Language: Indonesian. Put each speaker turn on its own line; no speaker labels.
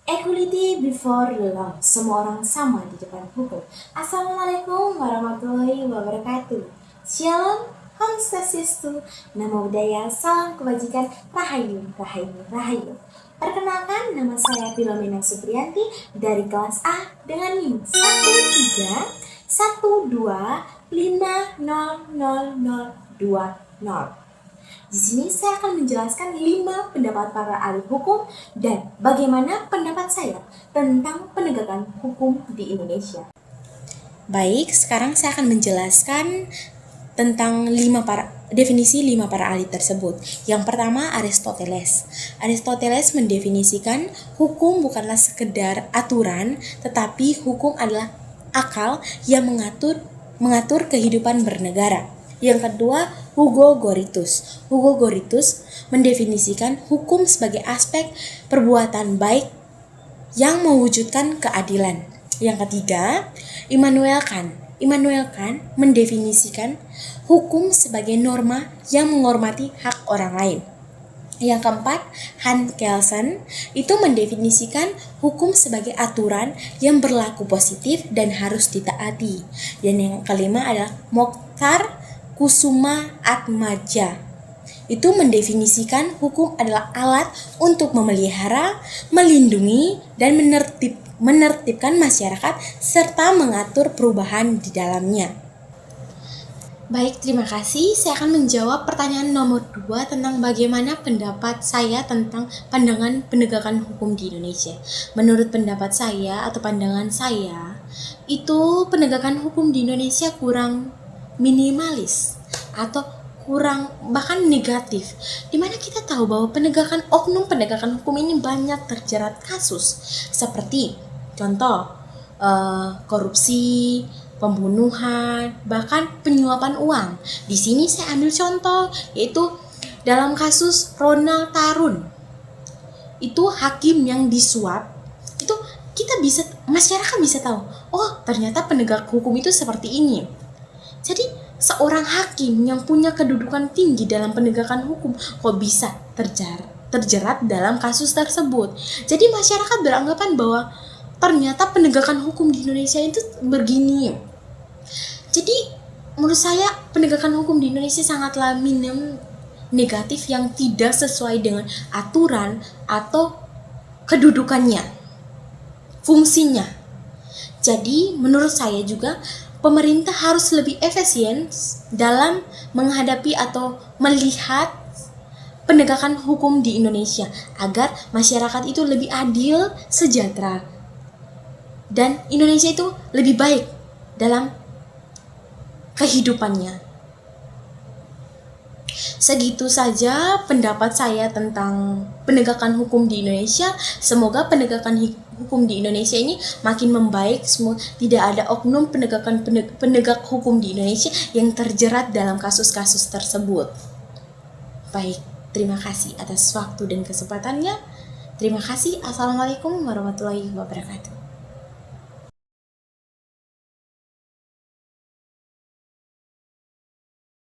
Equality before the law. Semua orang sama di depan hukum. Assalamualaikum warahmatullahi wabarakatuh. Shalom, Om Swastiastu, Namo Buddhaya, salam kebajikan, Rahayu, Rahayu, Rahayu. Perkenalkan, nama saya Filomena Supriyanti dari kelas A dengan NIM 13125000020. Di sini saya akan menjelaskan 5 pendapat para ahli hukum dan bagaimana pendapat saya tentang penegakan hukum di Indonesia. Baik, sekarang saya akan menjelaskan tentang definisi 5 para ahli tersebut. Yang pertama, Aristoteles. Aristoteles mendefinisikan hukum bukanlah sekedar aturan, tetapi hukum adalah akal yang mengatur kehidupan bernegara. Yang kedua, Hugo Grotius. Hugo Grotius mendefinisikan hukum sebagai aspek perbuatan baik yang mewujudkan keadilan. Yang ketiga, Immanuel Kant. Immanuel Kant mendefinisikan hukum sebagai norma yang menghormati hak orang lain. Yang keempat, Hans Kelsen itu mendefinisikan hukum sebagai aturan yang berlaku positif dan harus ditaati. Dan yang kelima adalah Mokhtar Kusuma Atmaja. Itu mendefinisikan hukum adalah alat untuk memelihara, melindungi, dan menertibkan masyarakat serta mengatur perubahan di dalamnya. Baik, terima kasih. Saya akan menjawab pertanyaan nomor 2 tentang bagaimana pendapat saya tentang pandangan penegakan hukum di Indonesia. Menurut pendapat saya atau pandangan saya, itu penegakan hukum di Indonesia kurang minimalis atau kurang bahkan negatif, dimana kita tahu bahwa oknum penegakan hukum ini banyak terjerat kasus seperti contoh korupsi, pembunuhan, bahkan penyuapan uang. Di sini saya ambil contoh yaitu dalam kasus Ronald Tarun. Itu hakim yang disuap, itu masyarakat bisa tahu, oh ternyata penegak hukum itu seperti ini. Jadi seorang hakim yang punya kedudukan tinggi dalam penegakan hukum kok bisa terjerat dalam kasus tersebut. Jadi masyarakat beranggapan bahwa ternyata penegakan hukum di Indonesia itu begini. Jadi menurut saya penegakan hukum di Indonesia sangatlah minim negatif yang tidak sesuai dengan aturan atau kedudukannya, fungsinya. Jadi menurut saya juga pemerintah harus lebih efisien dalam menghadapi atau melihat penegakan hukum di Indonesia agar masyarakat itu lebih adil, sejahtera, dan Indonesia itu lebih baik dalam kehidupannya. Segitu saja pendapat saya tentang penegakan hukum di Indonesia. Semoga penegakan hukum di Indonesia ini makin membaik. Tidak ada oknum penegak hukum di Indonesia yang terjerat dalam kasus-kasus tersebut. Baik, terima kasih atas waktu dan kesempatannya. Terima kasih. Assalamualaikum warahmatullahi wabarakatuh.